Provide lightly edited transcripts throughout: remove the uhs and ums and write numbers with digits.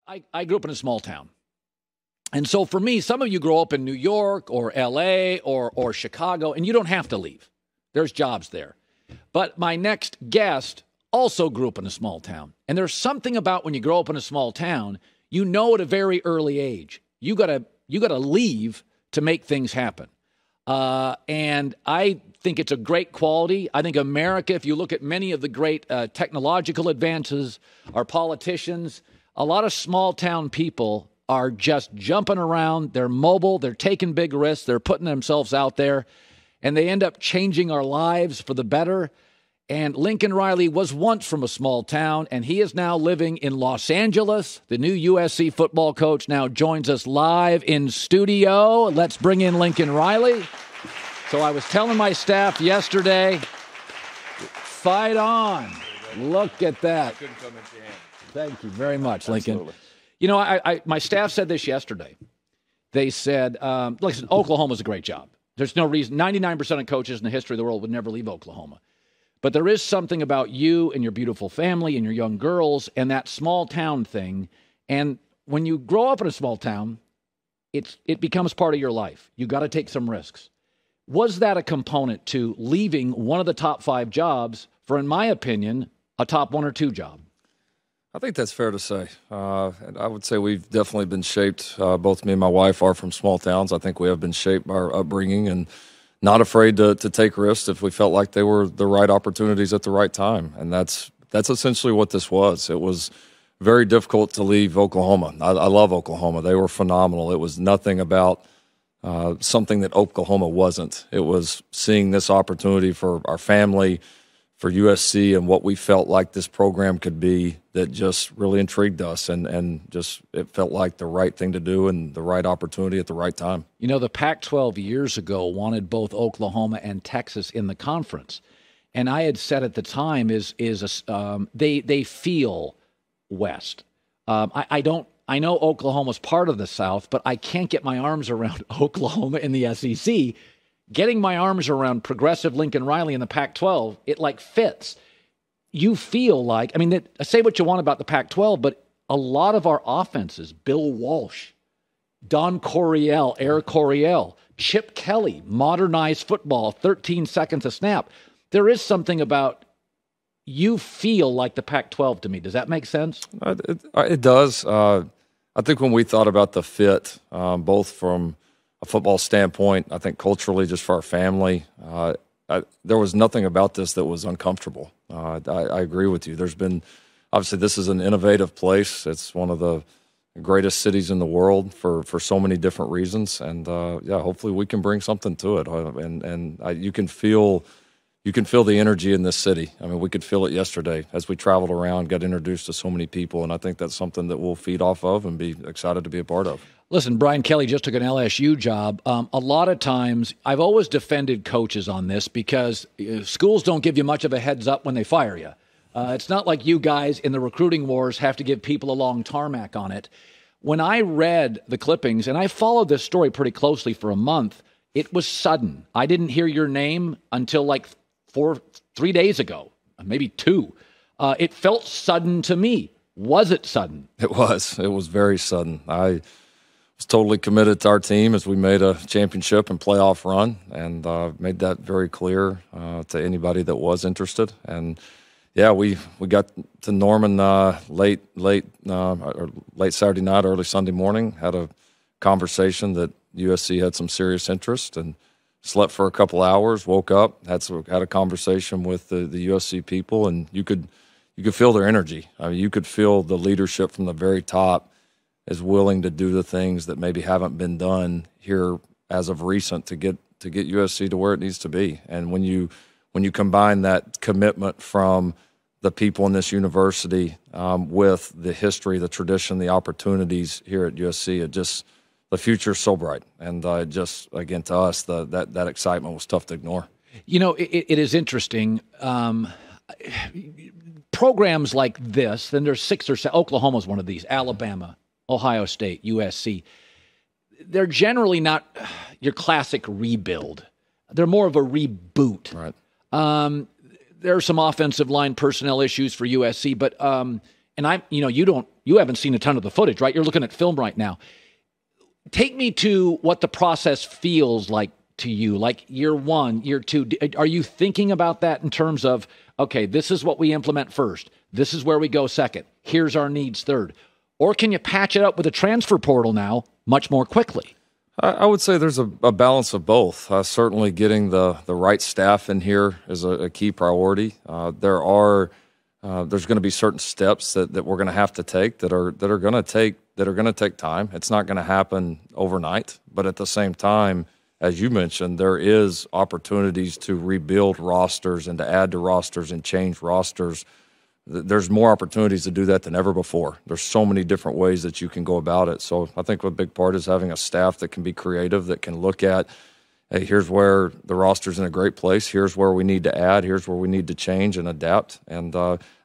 I grew up in a small town. And so for me, some of you grow up in New York or L.A. or Chicago, and you don't have to leave. There's jobs there. But my next guest also grew up in a small town. And there's something about when you grow up in a small town, you know at a very early age, you gotta leave to make things happen. And I think it's a great quality. I think America, if you look at many of the great technological advances, our politicians, a lot of small town people are just jumping around. They're mobile. They're taking big risks. They're putting themselves out there, and they end up changing our lives for the better. And Lincoln Riley was once from a small town, and he is now living in Los Angeles. The new USC football coach now joins us live in studio. Let's bring in Lincoln Riley. So I was telling my staff yesterday, fight on. Look at that. Thank you very much, Lincoln. Absolutely. You know, my staff said this yesterday. They said, listen, Oklahoma's a great job. There's no reason. 99% of coaches in the history of the world would never leave Oklahoma. But there is something about you and your beautiful family and your young girls and that small town thing. And when you grow up in a small town, it becomes part of your life. You got to take some risks. Was that a component to leaving one of the top 5 jobs for, in my opinion, a top 1 or 2 job? I think that's fair to say. And I would say we've definitely been shaped. Both me and my wife are from small towns. I think we have been shaped by our upbringing and not afraid to take risks if we felt like they were the right opportunities at the right time. And that's essentially what this was. It was very difficult to leave Oklahoma. I love Oklahoma. They were phenomenal. It was nothing about something that Oklahoma wasn't. It was seeing this opportunity for our family, for USC, and what we felt like this program could be that just really intrigued us, and just it felt like the right thing to do and the right opportunity at the right time. You know, the Pac-12 years ago wanted both Oklahoma and Texas in the conference, and I had said at the time they feel West. I know Oklahoma's part of the South, but I can't get my arms around Oklahoma in the SEC. Getting my arms around progressive Lincoln Riley in the Pac-12, it like fits. You feel like, I mean, say what you want about the Pac-12, but a lot of our offenses, Bill Walsh, Don Coryell, Air Coryell, Chip Kelly, modernized football, 13 seconds a snap. There is something about you feel like the Pac-12 to me. Does that make sense? It does. I think when we thought about the fit, both from a football standpoint, I think culturally, just for our family, there was nothing about this that was uncomfortable. I agree with you. There's been, obviously, this is an innovative place. It's one of the greatest cities in the world for so many different reasons. And hopefully we can bring something to it. And you can feel the energy in this city. I mean, we could feel it yesterday as we traveled around, got introduced to so many people. And I think that's something that we'll feed off of and be excited to be a part of. Listen, Brian Kelly just took an LSU job. A lot of times, I've always defended coaches on this because schools don't give you much of a heads up when they fire you. It's not like you guys in the recruiting wars have to give people a long tarmac on it. When I read the clippings, and I followed this story pretty closely for a month, it was sudden. I didn't hear your name until like 3 days ago, maybe 2. It felt sudden to me. Was it sudden? It was. It was very sudden. I was totally committed to our team as we made a championship and playoff run, and made that very clear to anybody that was interested. And yeah, we got to Norman late Saturday night, early Sunday morning. Had a conversation that USC had some serious interest, and slept for a couple hours. Woke up, had a conversation with the USC people, and you could feel their energy. I mean, you could feel the leadership from the very top is willing to do the things that maybe haven't been done here as of recent to get USC to where it needs to be. And when you combine that commitment from the people in this university with the history, the tradition, the opportunities here at USC, the future is so bright. And just, again, to us, that excitement was tough to ignore. You know, it is interesting. Programs like this, then there's 6 or 7, Oklahoma's one of these, Alabama, Ohio State, USC. They're generally not your classic rebuild. They're more of a reboot. Right. There are some offensive line personnel issues for USC, but and you You haven't seen a ton of the footage, right? You're looking at film right now. Take me to what the process feels like to you, like year one, year two. Are you thinking about that in terms of, okay, this is what we implement first. This is where we go second. Here's our needs third. Or can you patch it up with a transfer portal now much more quickly? I would say there's a balance of both. Certainly getting the right staff in here is a key priority. There's going to be certain steps that we're going to have to take that are going to take time. It's not going to happen overnight, but at the same time, as you mentioned, there is opportunities to rebuild rosters and to add to rosters and change rosters. There's more opportunities to do that than ever before. There's so many different ways that you can go about it. So I think a big part is having a staff that can be creative, that can look at, hey, here's where the roster's in a great place. Here's where we need to add. Here's where we need to change and adapt. And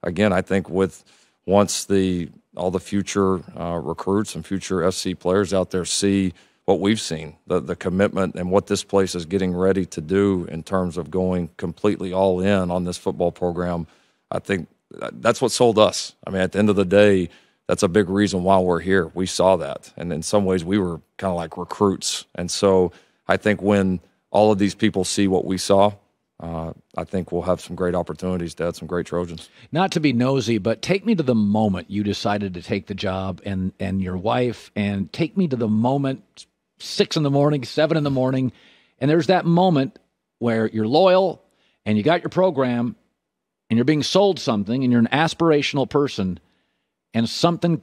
again, I think once all the future recruits and future SC players out there see what we've seen, the commitment and what this place is getting ready to do in terms of going completely all in on this football program, I think that's what sold us. I mean, at the end of the day, that's a big reason why we're here. We saw that. And in some ways, we were kind of like recruits. And so I think when all of these people see what we saw, I think we'll have some great opportunities to add some great Trojans. Not to be nosy, but take me to the moment you decided to take the job and your wife, and take me to the moment, 6 in the morning, 7 in the morning, and there's that moment where you're loyal and you got your program and you're being sold something and you're an aspirational person and something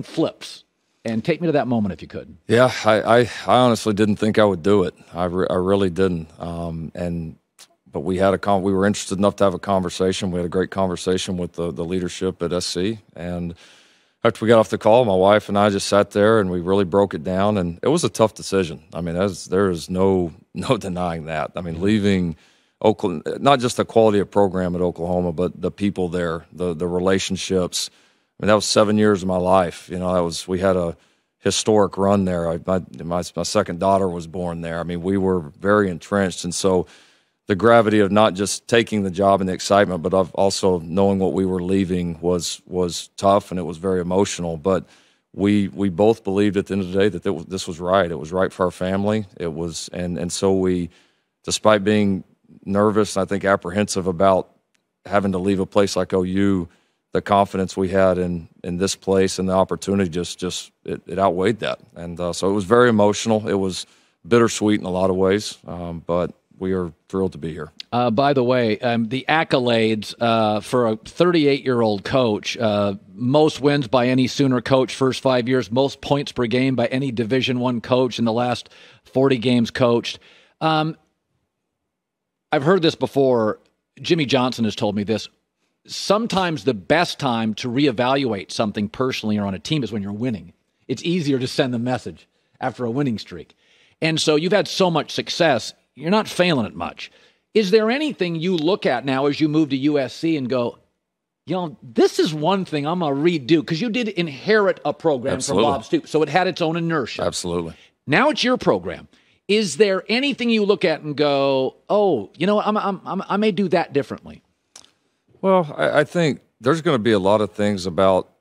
flips. And take me to that moment if you could. Yeah, I honestly didn't think I would do it. I really didn't. But we were interested enough to have a conversation. We had a great conversation with the leadership at SC. And after we got off the call, my wife and I just sat there and we really broke it down. And it was a tough decision. I mean, there is no denying that. I mean, leaving Oklahoma, not just the quality of program at Oklahoma, but the people there, the relationships. I mean, that was 7 years of my life. You know, we had a historic run there. My second daughter was born there. I mean, we were very entrenched. And so the gravity of not just taking the job and the excitement, but of also knowing what we were leaving was tough, and it was very emotional. But we both believed at the end of the day that this was right. It was right for our family. It was, and so we, despite being nervous, I think apprehensive about having to leave a place like OU, the confidence we had in this place and the opportunity just it outweighed that. And so it was very emotional. It was bittersweet in a lot of ways, but we are thrilled to be here. By the way, the accolades for a 38-year-old coach, most wins by any Sooner coach first 5 years, most points per game by any Division I coach in the last 40 games coached. I've heard this before. Jimmy Johnson has told me this. Sometimes the best time to reevaluate something personally or on a team is when you're winning. It's easier to send the message after a winning streak. And so you've had so much success, you're not failing at much. Is there anything you look at now as you move to USC and go, this is one thing I'm going to redo? Because you did inherit a program Absolutely. from Bob Stoops, so it had its own inertia. Absolutely. Now it's your program. Is there anything you look at and go, I may do that differently? Well, I think there's going to be a lot of things about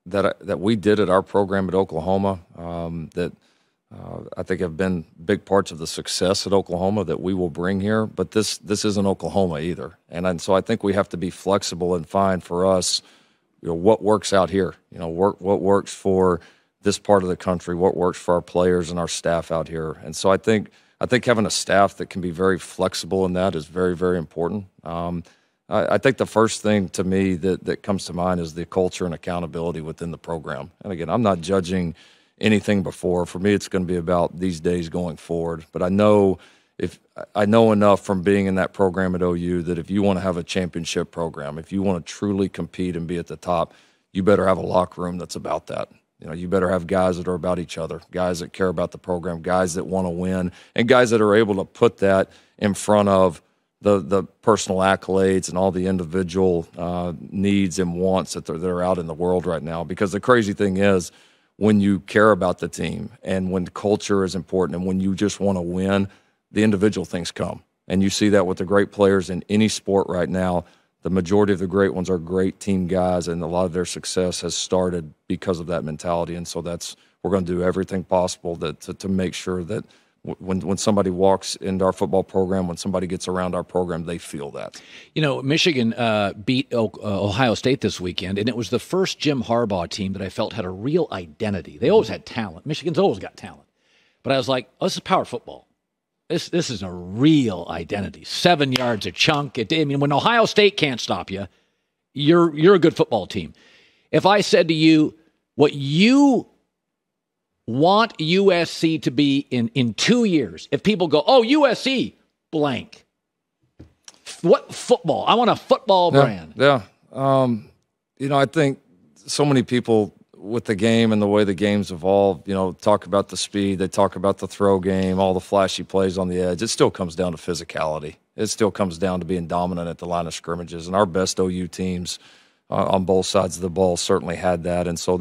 that we did at our program at Oklahoma that I think have been big parts of the success at Oklahoma that we will bring here. But this isn't Oklahoma either, and so I think we have to be flexible and find for us, what works out here. What works for this part of the country, what works for our players and our staff out here. And so I think having a staff that can be very flexible in that is very, very important. I think the first thing to me that comes to mind is the culture and accountability within the program. And again, I'm not judging anything before. For me, it's going to be about these days going forward. But I know enough from being in that program at OU that if you want to have a championship program, if you want to truly compete and be at the top, you better have a locker room that's about that. You better have guys that are about each other, guys that care about the program, guys that want to win, and guys that are able to put that in front of the personal accolades and all the individual needs and wants that are out in the world right now. Because the crazy thing is, when you care about the team and when culture is important and when you just want to win, the individual things come. And you see that with the great players in any sport right now. the majority of the great ones are great team guys, and a lot of their success has started because of that mentality. And so we're going to do everything possible to make sure that when somebody walks into our football program, when somebody gets around our program, they feel that. You know, Michigan beat Ohio State this weekend, and it was the first Jim Harbaugh team that I felt had a real identity. They always had talent. Michigan's always got talent. But I was like, oh, this is power football. This is a real identity. 7 yards a chunk. When Ohio State can't stop you, you're a good football team. If I said to you what you want USC to be in 2 years, if people go, oh, USC, blank. What football? I want a football brand. Yeah. I think so many people with the game and the way the game's evolved, talk about the speed, they talk about the throw game, all the flashy plays on the edge. It still comes down to physicality. It still comes down to being dominant at the line of scrimmages. And our best OU teams on both sides of the ball certainly had that. And so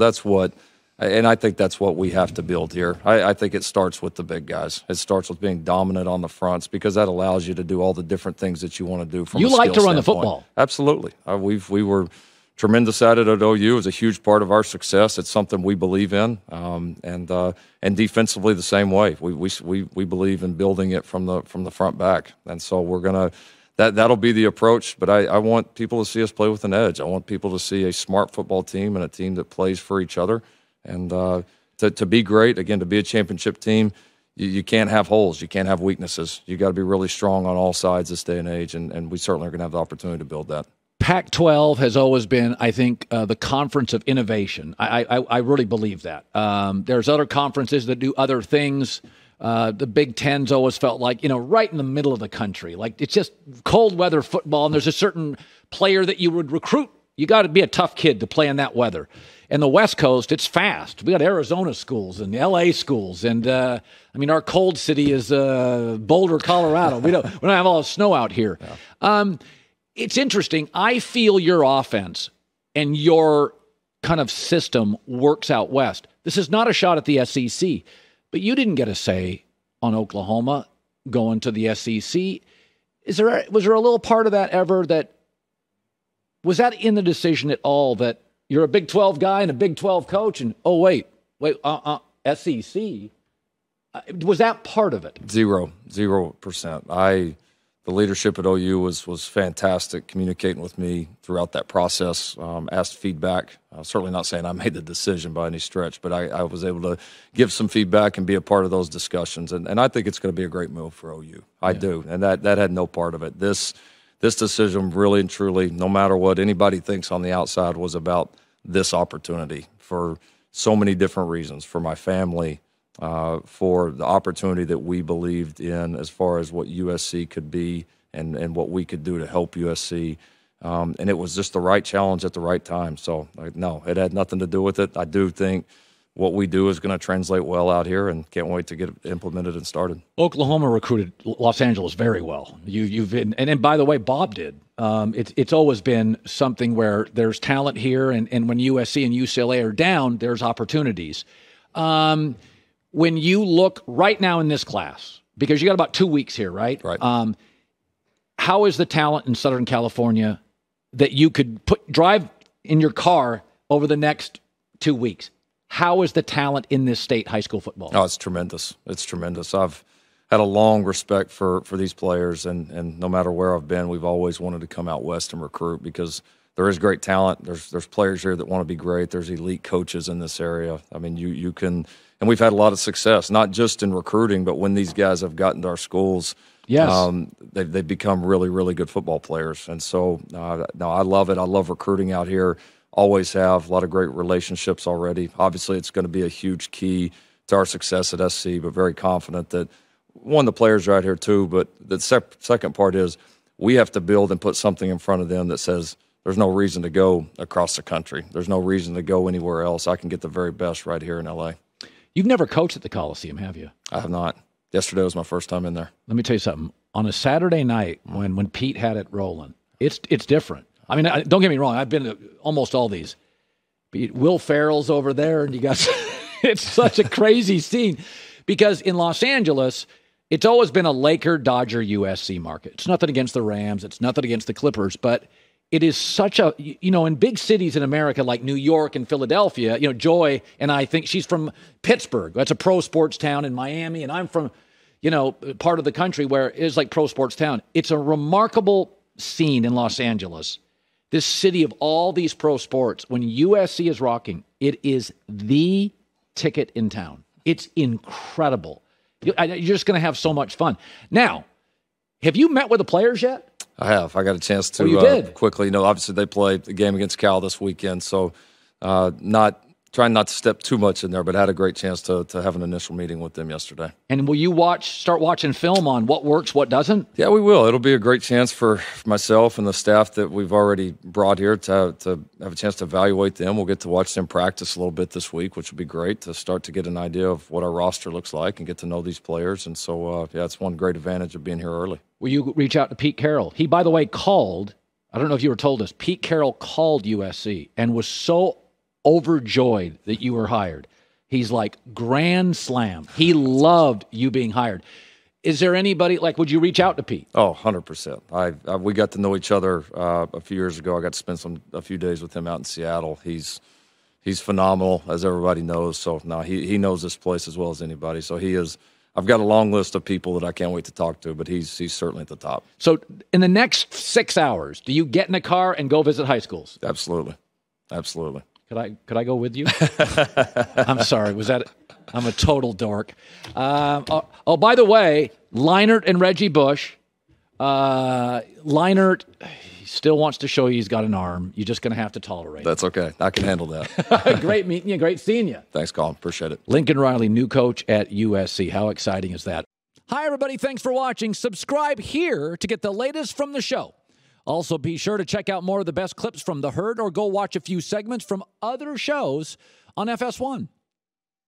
I think that's what we have to build here. I think it starts with the big guys. It starts with being dominant on the fronts because that allows you to do all the different things that you want to do from a skill like to run standpoint. the football. Absolutely. We were tremendous at it at OU. It was a huge part of our success. It's something we believe in, and defensively the same way. We believe in building it from the front back, and so we're gonna that'll be the approach. But I want people to see us play with an edge. I want people to see a smart football team and a team that plays for each other. And to be great, again, to be a championship team, you can't have holes. You can't have weaknesses. You got to be really strong on all sides this day and age, and we certainly are going to have the opportunity to build that. Pac-12 has always been, I think, the conference of innovation. I really believe that. There's other conferences that do other things. The Big Ten's always felt like, right in the middle of the country. Like, it's just cold weather football, and there's a certain player that you would recruit. You got to be a tough kid to play in that weather. And the West Coast, it's fast. We got Arizona schools and LA schools. And, our cold city is Boulder, Colorado. We don't have all the snow out here. Yeah. It's interesting. I feel your offense and your kind of system works out west. This is not a shot at the SEC, but you didn't get a say on Oklahoma going to the SEC. Was there a little part of that ever was that in the decision at all that you're a Big 12 guy and a Big 12 coach and, SEC? Was that part of it? 0%. The leadership at OU was fantastic, communicating with me throughout that process, asked feedback. Certainly not saying I made the decision by any stretch, but I was able to give some feedback and be a part of those discussions. And I think it's going to be a great move for OU. I do. And that had no part of it. This decision really and truly, no matter what anybody thinks on the outside, was about this opportunity for so many different reasons, for my family, for the opportunity that we believed in as far as what USC could be and what we could do to help USC. And it was just the right challenge at the right time. So, no, it had nothing to do with it. I do think what we do is going to translate well out here, and can't wait to get it implemented and started. Oklahoma recruited Los Angeles very well. You've been, and by the way, Bob did. It's always been something where there's talent here, and when USC and UCLA are down, there's opportunities. When you look right now in this class, because you got about 2 weeks here, right? Right. How is the talent in Southern California that you could drive in your car over the next 2 weeks? How is the talent in this state high school football? Oh, it's tremendous. It's tremendous. I've had a long respect for these players, and no matter where I've been, we've always wanted to come out west and recruit because there is great talent. There's players here that want to be great. There's elite coaches in this area. I mean, you can, and we've had a lot of success, not just in recruiting, but when these guys have gotten to our schools, yes, they've become really, really good football players. And so, no, I love it. I love recruiting out here. Always have a lot of great relationships already. Obviously, it's going to be a huge key to our success at SC, but very confident that, one, the players are out here too, but the second part is we have to build and put something in front of them that says there's no reason to go across the country. There's no reason to go anywhere else. I can get the very best right here in L.A. You've never coached at the Coliseum, have you? I have not. Yesterday was my first time in there. Let me tell you something. On a Saturday night when Pete had it rolling, it's different. I mean, don't get me wrong. I've been to almost all these. Will Ferrell's over there, and you got it's such a crazy scene because in Los Angeles, it's always been a Laker, Dodger, USC market. It's nothing against the Rams. It's nothing against the Clippers, but it is such a, in big cities in America like New York and Philadelphia, Joy and I think she's from Pittsburgh. That's a pro sports town in Miami. And I'm from, part of the country where it is like pro sports town. It's a remarkable scene in Los Angeles. This city of all these pro sports, when USC is rocking, it is the ticket in town. It's incredible. You're just going to have so much fun. Now, have you met with the players yet? I have. I got a chance to quickly. Obviously they play the game against Cal this weekend, so trying not to step too much in there, but had a great chance to have an initial meeting with them yesterday. And will you start watching film on what works, what doesn't? Yeah, we will. It'll be a great chance for myself and the staff that we've already brought here to have a chance to evaluate them. We'll get to watch them practice a little bit this week, which will be great to start to get an idea of what our roster looks like and get to know these players. And so, it's one great advantage of being here early. Will you reach out to Pete Carroll? He, by the way, called. I don't know if you were told this. Pete Carroll called USC and was so overjoyed that you were hired. He's like, grand slam. He loved you being hired. Is there anybody, would you reach out to Pete? Oh, 100%. We got to know each other a few years ago. I got to spend a few days with him out in Seattle. He's phenomenal, as everybody knows. So, no, he knows this place as well as anybody. So he is. I've got a long list of people that I can't wait to talk to, but he's certainly at the top. So in the next 6 hours, do you get in a car and go visit high schools? Absolutely. Could I go with you? I'm sorry. I'm a total dork. By the way, Leinart and Reggie Bush. Leinart still wants to show you he's got an arm. You're just going to have to tolerate it. That's okay. I can handle that. Great meeting you. Great seeing you. Thanks, Colin. Appreciate it. Lincoln Riley, new coach at USC. How exciting is that? Hi, everybody. Thanks for watching. Subscribe here to get the latest from the show. Also, be sure to check out more of the best clips from The Herd or go watch a few segments from other shows on FS1.